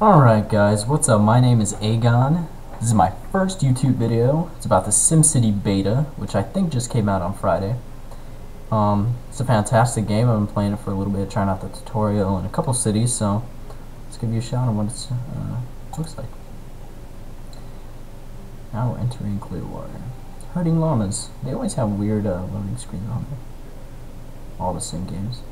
Alright guys, what's up? My name is Aegon. This is my first YouTube video. It's about the SimCity beta, which I think just came out on Friday. It's a fantastic game. I've been playing it for a little bit, trying out the tutorial in a couple cities, so let's give you a shout on what it looks like. Now we're entering Clearwater. Herding llamas. They always have weird loading screens on them. All the Sim games.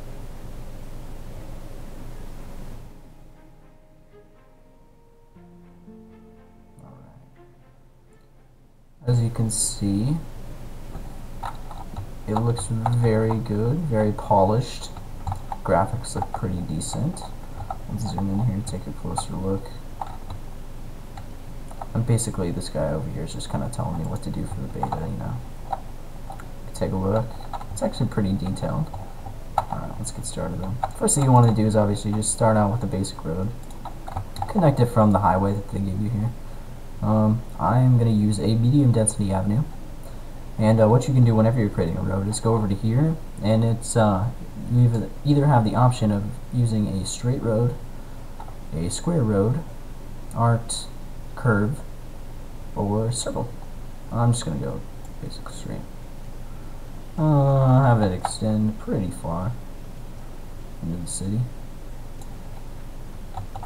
As you can see, it looks very good, very polished. Graphics look pretty decent. Let's zoom in here to take a closer look. And basically this guy over here is just kind of telling me what to do for the beta, you know. Take a look. It's actually pretty detailed. Alright, let's get started though. First thing you want to do is obviously just start out with the basic road. Connect it from the highway that they give you here. I'm going to use a medium density avenue, and what you can do whenever you're creating a road is go over to here, and it's you either have the option of using a straight road, a square road, arc, curve, or circle. I'm just going to go basically straight. Have it extend pretty far into the city.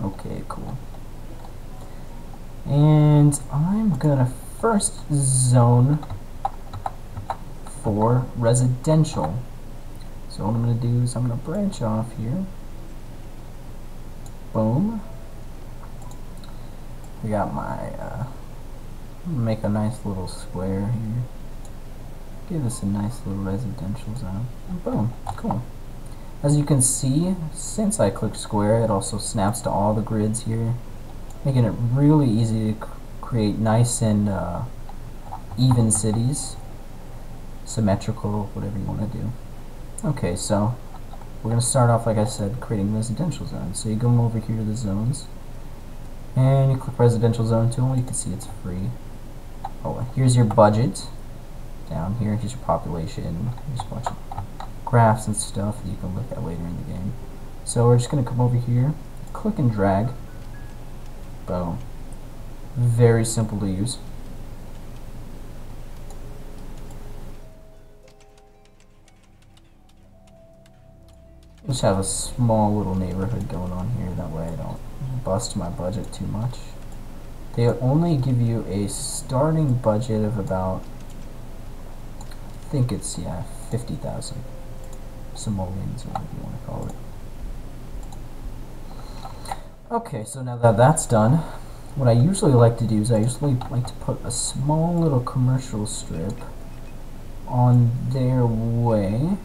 Okay, cool. And I'm gonna first zone for residential. So what I'm gonna do is I'm gonna branch off here. Boom. We got my make a nice little square here. Give us a nice little residential zone. And boom, cool. As you can see, since I clicked square, it also snaps to all the grids here, making it really easy to create nice and even cities, symmetrical, whatever you want to do. Okay, so we're going to start off, like I said, creating residential zones. So you go over here to the zones, and you click residential zone tool. You can see it's free. Oh, here's your budget. Down here, here's your population. Here's a bunch of graphs and stuff that you can look at later in the game. So we're just going to come over here, click and drag. Boom. Very simple to use. Just have a small little neighborhood going on here, that way I don't bust my budget too much. They only give you a starting budget of about, I think it's, yeah, 50,000 simoleons, or whatever you want to call it. Okay, so now that that's done, what I usually like to do is I usually like to put a small little commercial strip on their way,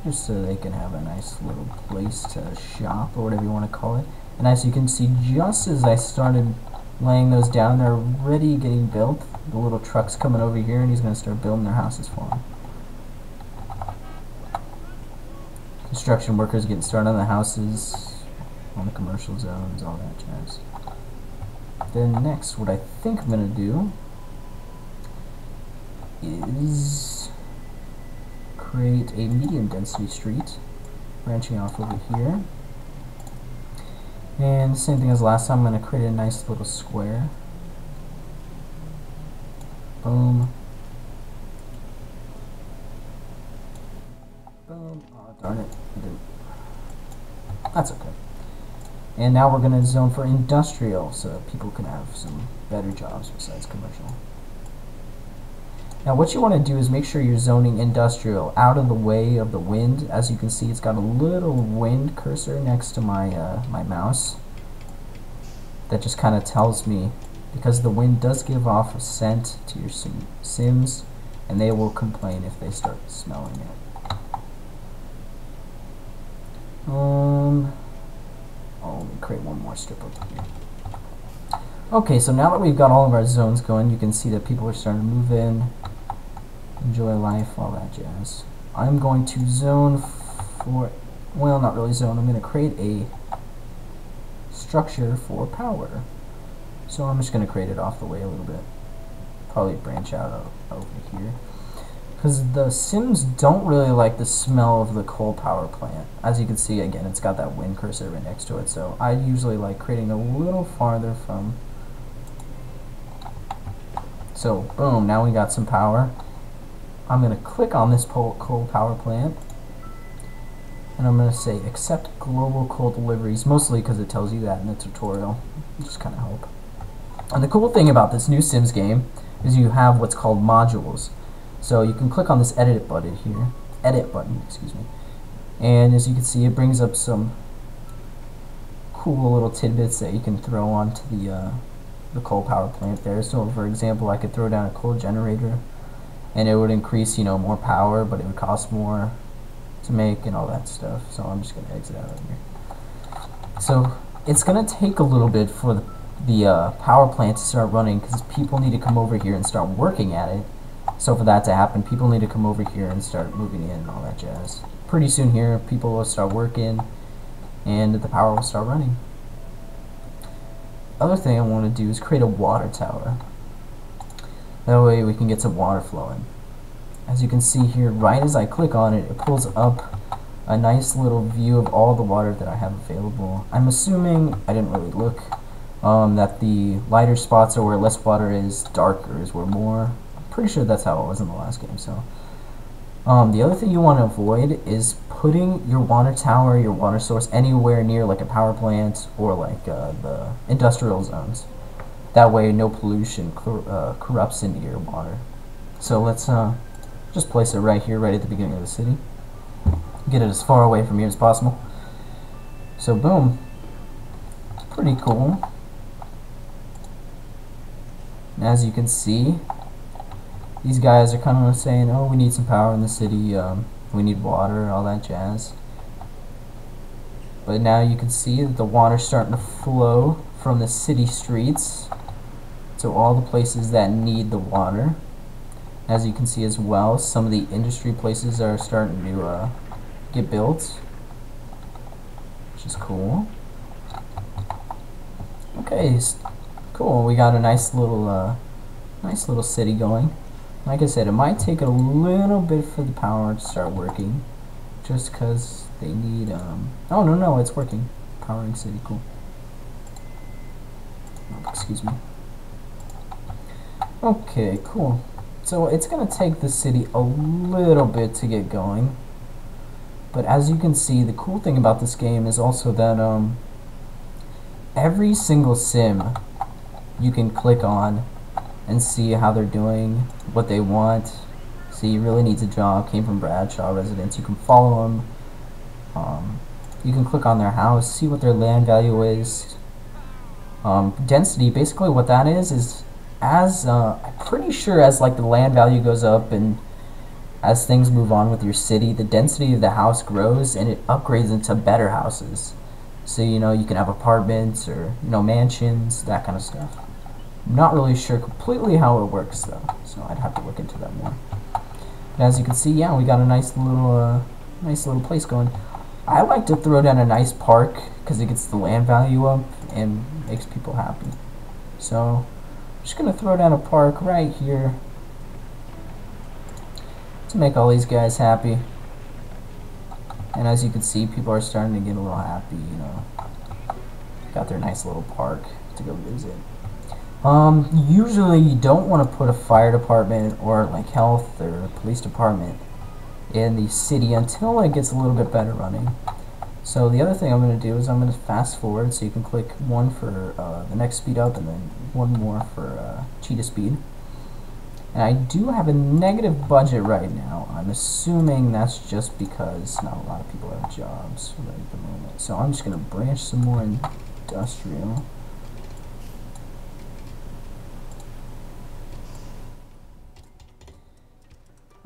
just so they can have a nice little place to shop, or whatever you want to call it. And as you can see, just as I started laying those down, they're already getting built. The little truck's coming over here, and he's going to start building their houses for them. Construction workers getting started on the houses, on the commercial zones, all that jazz. Then next, what I think I'm going to do is create a medium density street, branching off over here. And the same thing as last time, I'm going to create a nice little square. Boom. Boom. Oh, darn it. That's okay. And now we're going to zone for industrial, so that people can have some better jobs besides commercial. Now what you want to do is make sure you're zoning industrial out of the way of the wind. As you can see, it's got a little wind cursor next to my my mouse. That just kind of tells me, because the wind does give off a scent to your Sims, and they will complain if they start smelling it. Let me create one more strip over here. Okay, so now that we've got all of our zones going, you can see that people are starting to move in, enjoy life, all that jazz. I'm going to zone for, well, not really zone, I'm going to create a structure for power. So I'm just going to create it off the way a little bit. Probably branch out over here. because the Sims don't really like the smell of the coal power plant. As you can see, again, it's got that wind cursor right next to it, so I usually like creating a little farther from. So, boom, now we got some power. I'm going to click on this coal power plant, and I'm going to say accept global coal deliveries, mostly because it tells you that in the tutorial. Just kind of help. And the cool thing about this new Sims game is you have what's called modules. So you can click on this edit button here, excuse me. And as you can see, it brings up some cool little tidbits that you can throw onto the coal power plant there. So for example, I could throw down a coal generator, and it would increase, you know, more power, but it would cost more to make and all that stuff. So I'm just going to exit out of here. So it's going to take a little bit for the power plant to start running, because people need to come over here and start working at it. So for that to happen, people need to come over here and start moving in and all that jazz. Pretty soon here, people will start working, and the power will start running. Other thing I want to do is create a water tower. That way we can get some water flowing. As you can see here, right as I click on it, it pulls up a nice little view of all the water that I have available. I'm assuming, I didn't really look, that the lighter spots are where less water is, darker is where more. I'm pretty sure that's how it was in the last game. So the other thing you want to avoid is putting your water tower, your water source, anywhere near like a power plant or like the industrial zones. That way no pollution corrupts into your water. So let's just place it right here, right at the beginning of the city. Get it as far away from here as possible. So boom. Pretty cool. And as you can see, these guys are kind of saying, oh, we need some power in the city, we need water, all that jazz. But now you can see that the water's starting to flow from the city streets to all the places that need the water. As you can see as well, some of the industry places are starting to get built, which is cool. Okay, cool. We got a nice little city going. Like I said, it might take a little bit for the power to start working, just because they need. Oh no, it's working. Powering city, cool. Oh, excuse me. Okay, cool. So it's gonna take the city a little bit to get going, but as you can see, the cool thing about this game is also that every single sim you can click on and see how they're doing, what they want. See, really needs a job, came from Bradshaw residence. You can follow them. You can click on their house, see what their land value is. Density, basically what that is as I'm pretty sure as like the land value goes up and as things move on with your city, the density of the house grows and it upgrades into better houses. So you know, you can have apartments or, you know, mansions, that kind of stuff. I'm not really sure completely how it works though, so I'd have to look into that more. But as you can see, yeah, we got a nice little place going. I like to throw down a nice park because it gets the land value up and makes people happy. So I'm just gonna throw down a park right here to make all these guys happy. And as you can see, people are starting to get a little happy, you know. Got their nice little park to go visit. Usually you don't want to put a fire department or like health or police department in the city until it gets a little bit better running. So the other thing I'm going to do is I'm going to fast forward, so you can click one for the next speed up and then one more for cheetah speed. And I do have a negative budget right now. I'm assuming that's just because not a lot of people have jobs right at the moment. So I'm just going to branch some more industrial.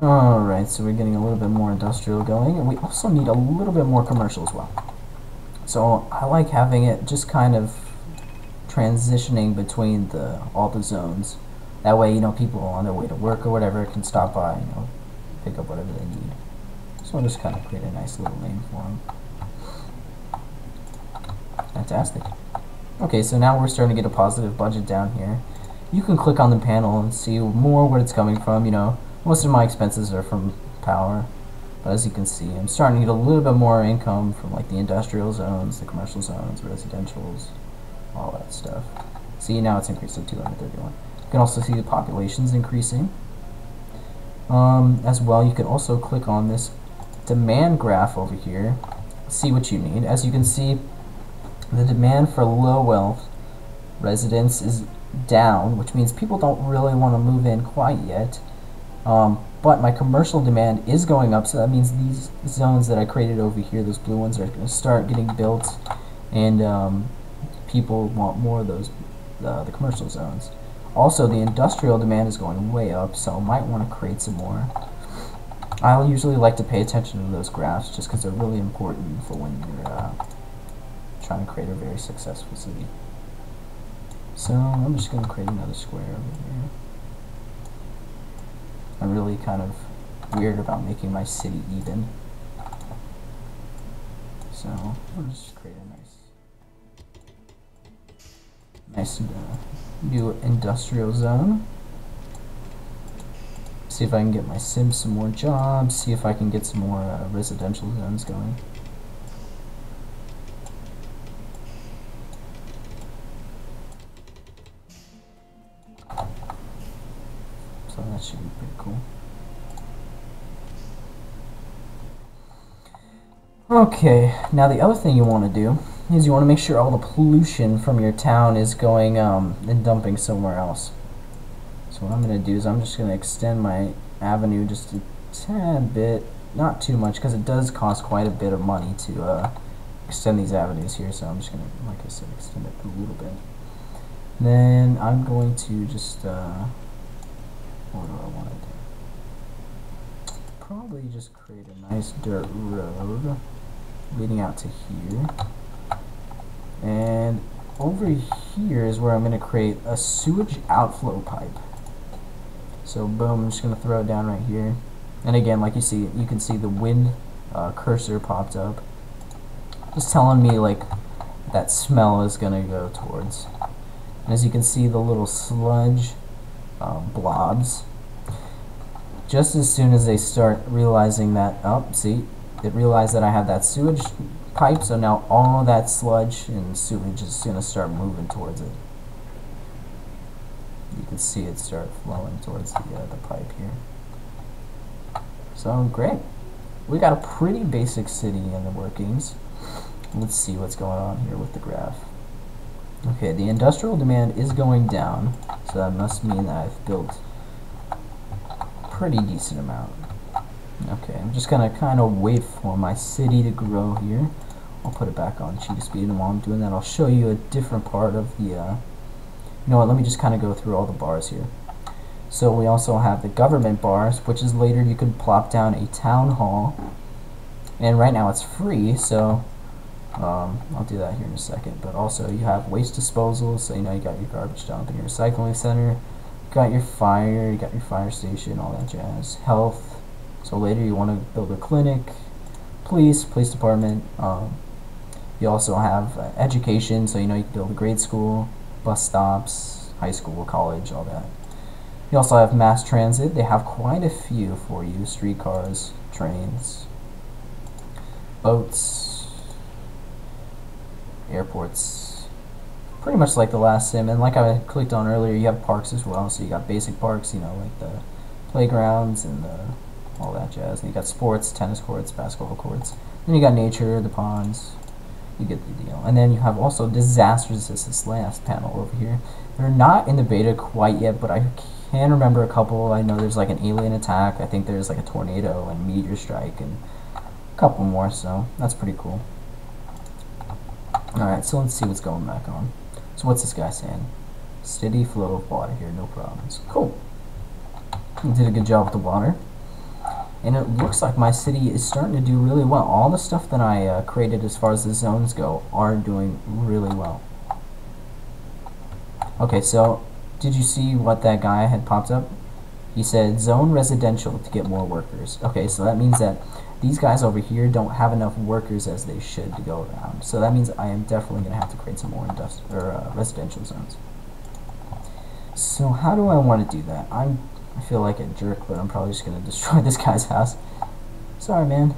Alright, so we're getting a little bit more industrial going, and we also need a little bit more commercial as well. So I like having it just kind of transitioning between all the zones. That way, you know, people on their way to work or whatever can stop by, you know, pick up whatever they need. So I'll just kind of create a nice little lane for them. Fantastic. Okay, so now we're starting to get a positive budget down here. You can click on the panel and see more where it's coming from, you know. Most of my expenses are from power, but as you can see, I'm starting to get a little bit more income from like the industrial zones, the commercial zones, residentials, all that stuff. See, now it's increased to 231. You can also see the population's increasing. As well, you can also click on this demand graph over here, see what you need. As you can see, the demand for low wealth residents is down, which means people don't really want to move in quite yet. But my commercial demand is going up, so that means these zones that I created over here, those blue ones, are going to start getting built, and people want more of those, the commercial zones. Also, the industrial demand is going way up, so I might want to create some more. I usually like to pay attention to those graphs just because they're really important for when you're trying to create a very successful city. So I'm just going to create another square over here. I'm really kind of weird about making my city even. So I'll just create a nice new industrial zone. See if I can get my Sims some more jobs, see if I can get some more residential zones going. So that should be pretty cool. Okay, now the other thing you want to do is you want to make sure all the pollution from your town is going and dumping somewhere else. So what I'm going to do is I'm just going to extend my avenue just a tad bit, not too much, because it does cost quite a bit of money to extend these avenues here, so I'm just going to, like I said, extend it a little bit. Then I'm going to just, what do I want to do? Probably just create a nice dirt road leading out to here. And over here is where I'm going to create a sewage outflow pipe. So boom, I'm just going to throw it down right here. And again, like you can see the wind cursor popped up. Just telling me like that smell is going to go towards. And as you can see, the little sludge blobs, just as soon as they start realizing that, oh, see, it realized that I have that sewage pipe, so now all that sludge and sewage is going to start moving towards it. You can see it start flowing towards the pipe here. So great. We got a pretty basic city in the workings. Let's see what's going on here with the graph. Okay, the industrial demand is going down, so that must mean that I've built a pretty decent amount. Okay, I'm just gonna kind of wait for my city to grow here. I'll put it back on cheetah speed, and while I'm doing that, I'll show you a different part of the, you know what, let me just kind of go through all the bars here. So we also have the government bars, which is later you can plop down a town hall, and right now it's free, so I'll do that here in a second. But also you have waste disposal, so you know you got your garbage dump and your recycling center, you got your fire station, all that jazz. Health, so later you want to build a clinic. Police department. You also have education, so you know you can build a grade school, bus stops, high school, college, all that. You also have mass transit. They have quite a few for you: streetcars, trains, boats, airports, pretty much like the last sim. And like I clicked on earlier, you have parks as well. So you got basic parks, you know, like the playgrounds and all that jazz. And you got sports, tennis courts, basketball courts. Then you got nature, the ponds. You get the deal. And then you have also disasters as this last panel over here. They're not in the beta quite yet, but I can remember a couple. I know there's like an alien attack. I think there's like a tornado and meteor strike and a couple more, so that's pretty cool. Alright, so let's see what's going back on. So what's this guy saying? Steady flow of water here, no problems. Cool. You did a good job with the water. And it looks like my city is starting to do really well. All the stuff that I created as far as the zones go are doing really well. Okay, so did you see what that guy had popped up? He said zone residential to get more workers. Okay, so that means that these guys over here don't have enough workers as they should to go around. So that means I am definitely going to have to create some more residential zones. So how do I want to do that? I'm I feel like a jerk, but I'm probably just gonna destroy this guy's house. Sorry, man.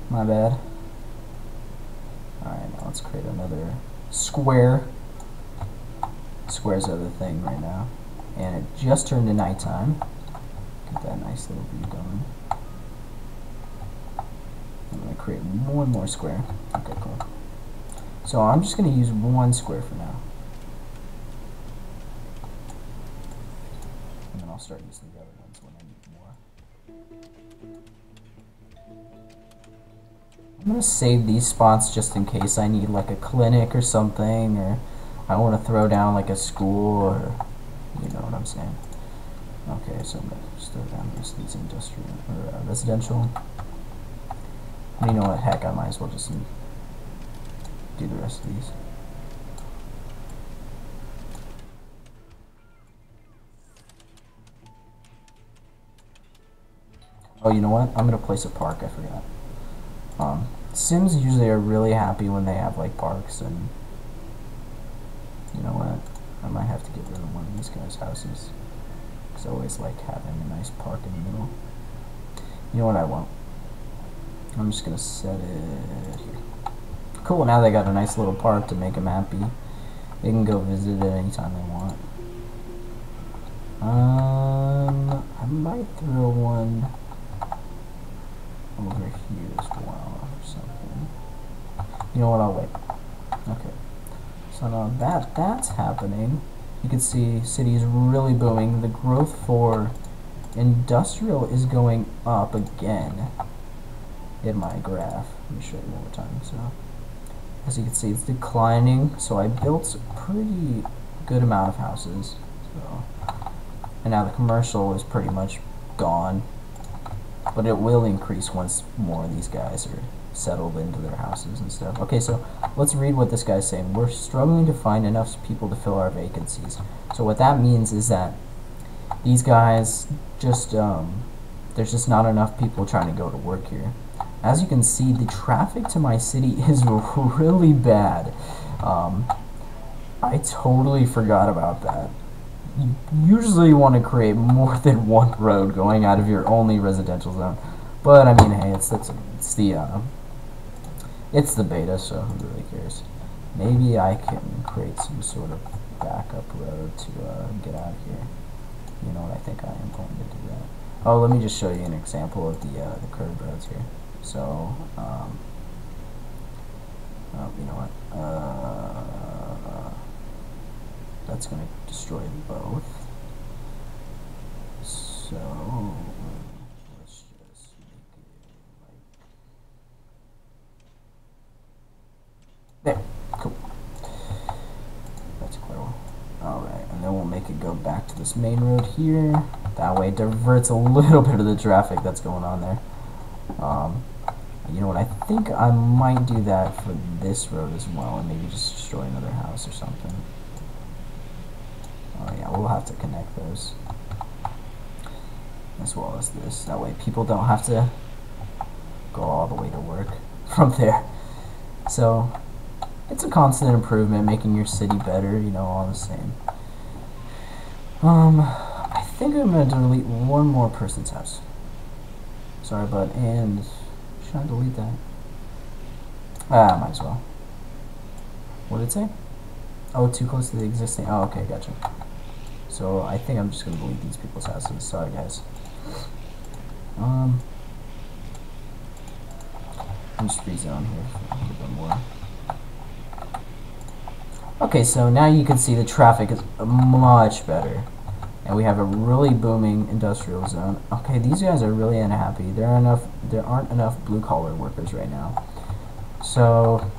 My bad. Alright, now let's create another square. Squares are the thing right now. And it just turned to nighttime. Get that nice little view going. I'm going to create one more square. Okay, cool. So I'm just going to use one square for now. And then I'll start using the other ones when I need more. I'm going to save these spots just in case I need like a clinic or something, or I want to throw down like a school, or you know what I'm saying. Okay, so I'm going to just throw down the rest of these industrial or residential. And you know what, heck, I might as well just do the rest of these. Oh, you know what? I'm going to place a park, I forgot. Sims usually are really happy when they have like parks, and you know what? I might have to get rid of one of these guys' houses, because I always like having a nice park in the middle. You know what I want? I'm just going to set it here. Cool, now they got a nice little park to make them happy. They can go visit it anytime they want. I might throw one over here as well, or something. You know what, I'll wait. Okay. So now that's happening, you can see city is really booming. The growth for industrial is going up again in my graph. Let me show you one more time. So as you can see, it's declining. So I built a pretty good amount of houses. So, and now the commercial is pretty much gone. But it will increase once more of these guys are settled into their houses and stuff. Okay, so let's read what this guy's saying. We're struggling to find enough people to fill our vacancies. So what that means is that these guys just, there's just not enough people trying to go to work here. As you can see, the traffic to my city is really bad. I totally forgot about that. You usually want to create more than one road going out of your only residential zone, but I mean, hey, it's the beta, so who really cares? Maybe I can create some sort of backup road to get out of here. You know what? I think I am going to do that. Oh, let me just show you an example of the curved roads here. So, oh, you know what? That's going to destroy both. So let's just make it like there. Cool. That's clear. Alright, and then we'll make it go back to this main road here. That way it diverts a little bit of the traffic that's going on there. You know what, I think I might do that for this road as well, and maybe just destroy another house or something. Oh yeah, we'll have to connect those as well as this. That way people don't have to go all the way to work from there. So it's a constant improvement, making your city better, you know, all the same. I think I'm gonna delete one more person's house. Sorry, bud, and should I delete that? Might as well. What did it say? Oh, too close to the existing. Oh, okay, gotcha. So I think I'm just gonna delete these people's houses. Sorry, guys. I'm just rezone here for a little bit more. Okay, so now you can see the traffic is much better, and we have a really booming industrial zone. Okay, these guys are really unhappy. There aren't enough blue collar workers right now. So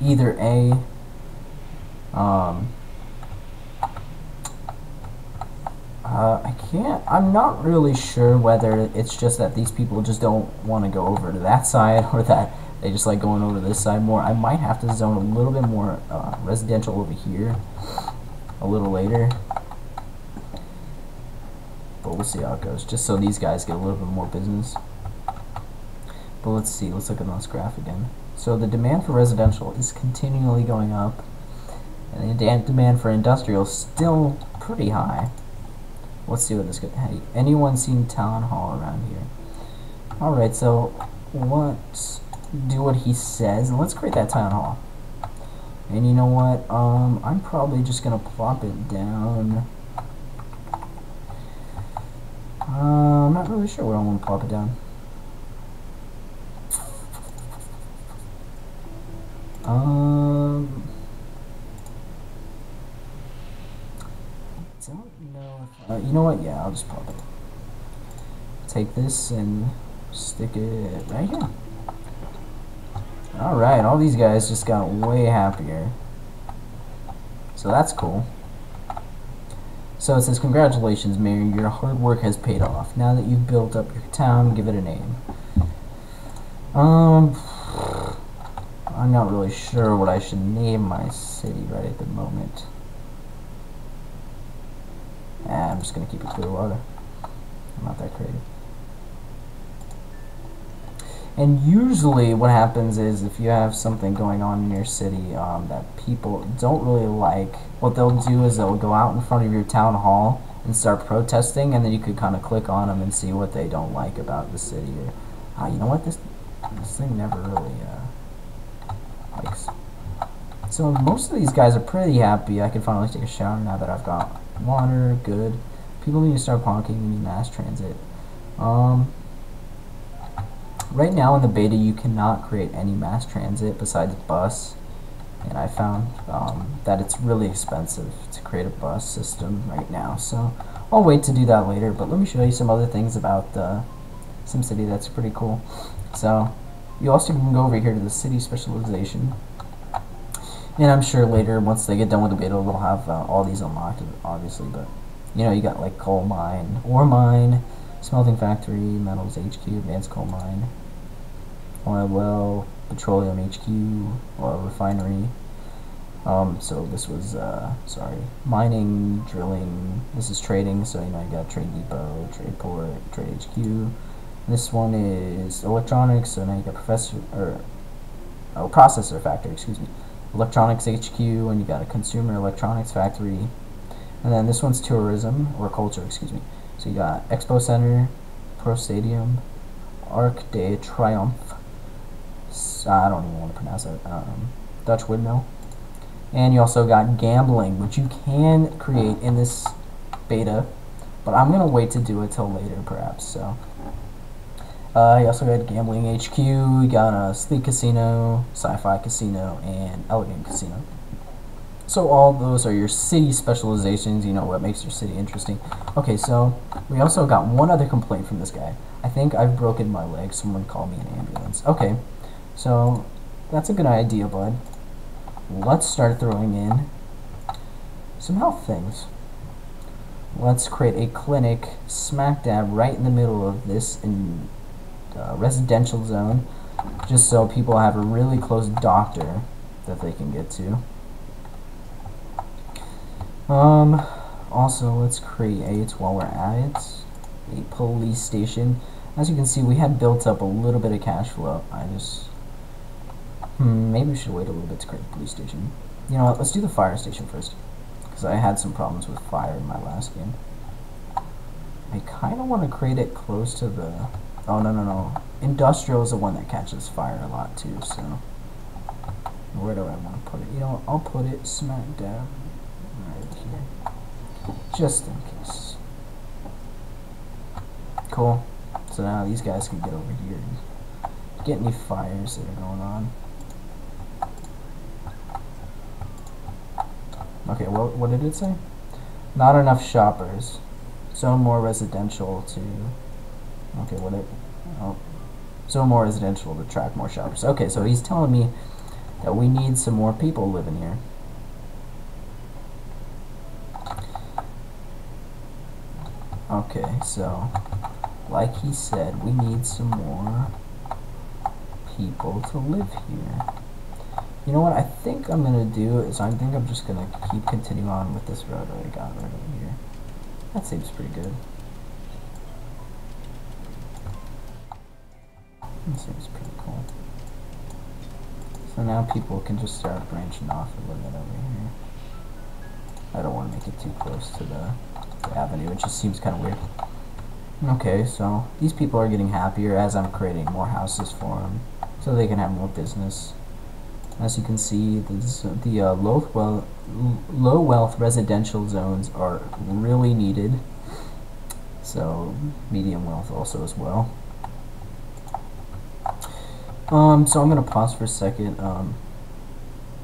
either A, I'm not really sure whether it's just that these people just don't want to go over to that side, or that they just like going over to this side more. I might have to zone a little bit more residential over here a little later, but we'll see how it goes, just so these guys get a little bit more business. But let's see, let's look at this graph again. So the demand for residential is continually going up, And the demand for industrial is still pretty high. Let's see what this could. Hey, anyone seen Town Hall around here? Alright, so let's do what he says, and let's create that Town Hall. And you know what? I'm probably just gonna plop it down. I'm not really sure where I want to plop it down. Don't know if, you know what? Yeah, I'll just plop it. Take this and stick it right here. Alright, all these guys just got way happier. So that's cool. So it says, congratulations, Mayor, your hard work has paid off. Now that you've built up your town, give it a name. I'm not really sure what I should name my city right at the moment. I'm just gonna keep it Clearwater. I'm not that creative. And usually what happens is if you have something going on in your city that people don't really like, what they'll do is they'll go out in front of your town hall and start protesting, and then you could kind of click on them and see what they don't like about the city. Or, you know what, this thing never really likes. So most of these guys are pretty happy. I can finally take a shower now that I've got water. Good. People need to start parking. We need mass transit. Right now in the beta you cannot create any mass transit besides bus, and I found that it's really expensive to create a bus system right now, so I'll wait to do that later. But let me show you some other things about SimCity that's pretty cool. So you also can go over here to the city specialization, and I'm sure later once they get done with the beta they'll have all these unlocked obviously, but you know, you got like coal mine, ore mine, smelting factory, metals HQ, advanced coal mine, oil well, petroleum HQ, oil refinery. So this was, mining, drilling, this is trading, so you know, you got trade depot, trade port, trade HQ. This one is electronics, so now you got processor factory, excuse me. Electronics HQ, and you got a consumer electronics factory. And then this one's tourism, or culture, excuse me. So you got Expo Center, Pro Stadium, Arc de Triomphe, I don't even want to pronounce that, Dutch Windmill. And you also got gambling, which you can create in this beta, but I'm going to wait to do it till later perhaps. So you also got gambling HQ, you got a Sleek Casino, Sci-Fi Casino, and Elegant Casino. So all those are your city specializations, you know, what makes your city interesting. Okay, so we also got one other complaint from this guy. I think I've broken my leg, someone called me an ambulance. Okay, so that's a good idea, bud. Let's start throwing in some health things. Let's create a clinic smack dab right in the middle of this residential zone, just so people have a really close doctor that they can get to. Also, let's create, while we're at it, a police station. As you can see, we had built up a little bit of cash flow. Maybe we should wait a little bit to create a police station. You know what, let's do the fire station first, because I had some problems with fire in my last game. I kind of want to create it close to the... Oh, no. Industrial is the one that catches fire a lot, too, so... Where do I want to put it? You know what, I'll put it smack dab right here, just in case. Cool. So now these guys can get over here and get any fires that are going on. Okay, well, what did it say? Not enough shoppers. So more residential to... Okay, what it... Oh. So more residential to attract more shoppers. Okay, so he's telling me that we need some more people living here. Okay, so... Like he said, we need some more people to live here. You know what I think I'm going to do is I think I'm just going to keep continuing on with this road that I got right over here. That seems pretty good. That seems pretty cool. So now people can just start branching off a little bit over here. I don't want to make it too close to the avenue. It just seems kind of weird. Okay, so these people are getting happier as I'm creating more houses for them, so they can have more business. As you can see, the low wealth residential zones are really needed. So medium wealth also as well. So I'm gonna pause for a second.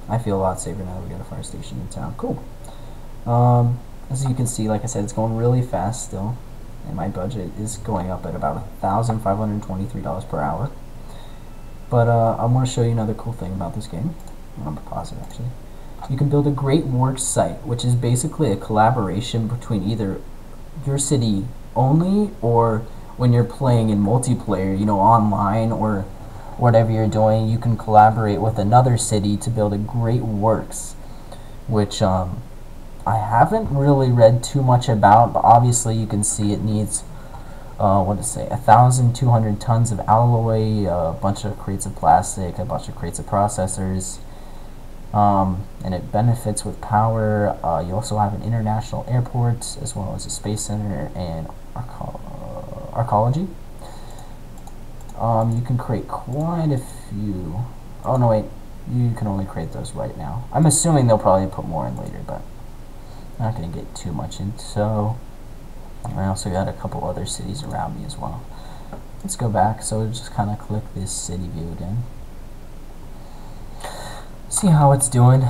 I feel a lot safer now that we got a fire station in town. Cool. As you can see, like I said, it's going really fast still, and my budget is going up at about $1,523 per hour. But I want to show you another cool thing about this game. I'm gonna pause it actually. You can build a great work site, which is basically a collaboration between either your city only, or when you're playing in multiplayer, you know, online or whatever you're doing, you can collaborate with another city to build a great works, which I haven't really read too much about, but obviously you can see it needs 1,200 tons of alloy, a bunch of crates of plastic, a bunch of crates of processors, and it benefits with power. You also have an international airport, as well as a space center and archaeology. You can create quite a few. Oh no, wait, you can only create those right now. I'm assuming they'll probably put more in later, but I'm not going to get too much into. So I also got a couple other cities around me as well. Let's go back. So just kind of click this city view again. See how it's doing.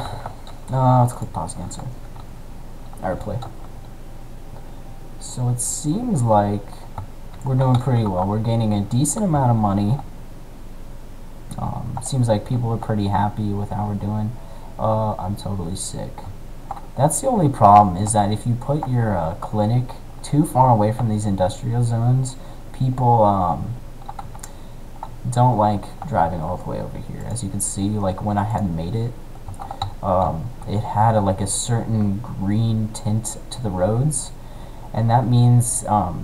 Let's click pause again. So play. So it seems like we're doing pretty well. We're gaining a decent amount of money. Seems like people are pretty happy with how we're doing. I'm totally sick. That's the only problem, is that if you put your clinic too far away from these industrial zones, people don't like driving all the way over here. As you can see, like when I had made it, it had like a certain green tint to the roads, and that means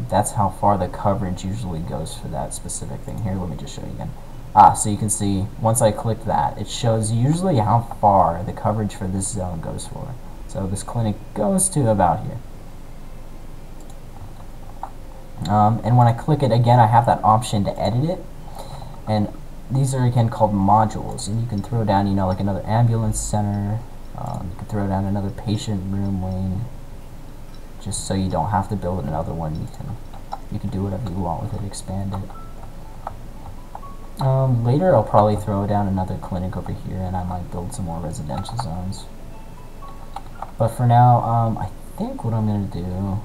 that's how far the coverage usually goes for that specific thing. Here, let me just show you again. So you can see, once I click that, it shows usually how far the coverage for this zone goes for. So this clinic goes to about here. And when I click it again, I have that option to edit it. And these are again called modules, and you can throw down, you know, like another ambulance center. You can throw down another patient room wing, just so you don't have to build another one. You can do whatever you want with it, expand it. Later I'll probably throw down another clinic over here, and I might build some more residential zones. But for now, I think what I'm going to do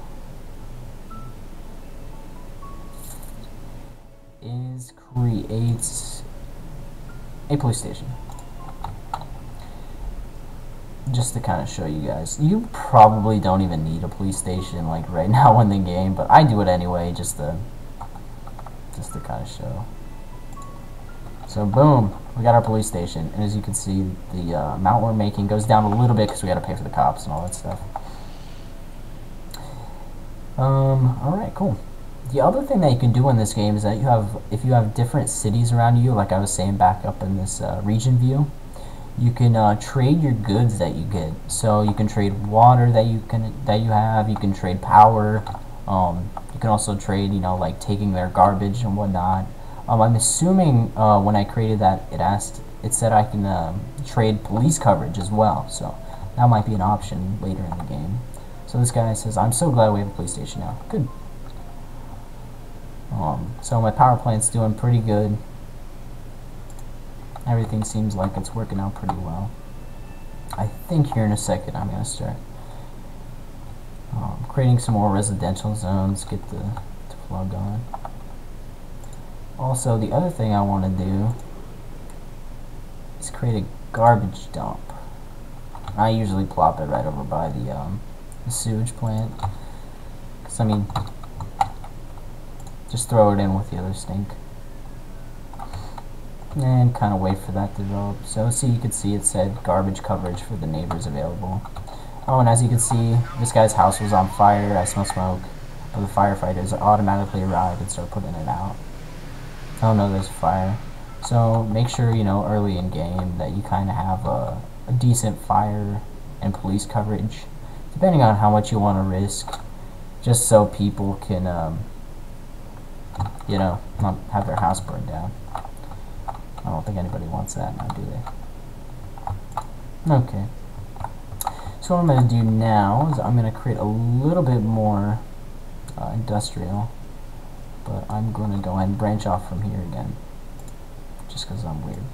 is create a police station. Just to kind of show you guys. You probably don't even need a police station like right now in the game, but I do it anyway, just to kind of show. So boom, we got our police station, and as you can see, the amount we're making goes down a little bit because we got to pay for the cops and all that stuff. Alright, cool. The other thing that you can do in this game is that if you have different cities around you, like I was saying back up in this region view, you can trade your goods that you get. So you can trade water that you have. You can trade power. You can also trade, you know, like taking their garbage and whatnot. I'm assuming when I created that, it said I can trade police coverage as well. So that might be an option later in the game. So this guy says, "I'm so glad we have a police station now." Good. So my power plant's doing pretty good. Everything seems like it's working out pretty well. I think here in a second I'm going to start creating some more residential zones, get the flow going. Also, the other thing I want to do is create a garbage dump. I usually plop it right over by the sewage plant, because I mean, just throw it in with the other stink and kind of wait for that to develop. So see, you can see it said garbage coverage for the neighbors available. Oh, and as you can see, this guy's house was on fire. I smell smoke, but the firefighters automatically arrive and start putting it out. Oh no, there's a fire. So make sure, you know, early in game that you kind of have a decent fire and police coverage, depending on how much you want to risk, just so people can, you know, not have their house burned down. I don't think anybody wants that now, do they? Okay. So what I'm going to do now is I'm going to create a little bit more industrial, but I'm going to go ahead and branch off from here again, just because I'm weird.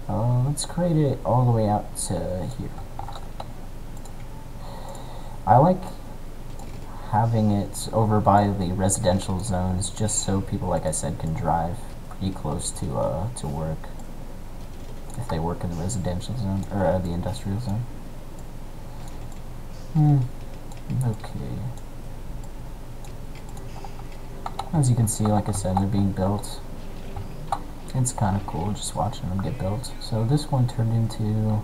Let's create it all the way out to here. I like having it over by the residential zones, just so people, like I said, can drive pretty close to work if they work in the residential zone or the industrial zone. Okay. As you can see, like I said, they're being built. It's kind of cool just watching them get built. So this one turned into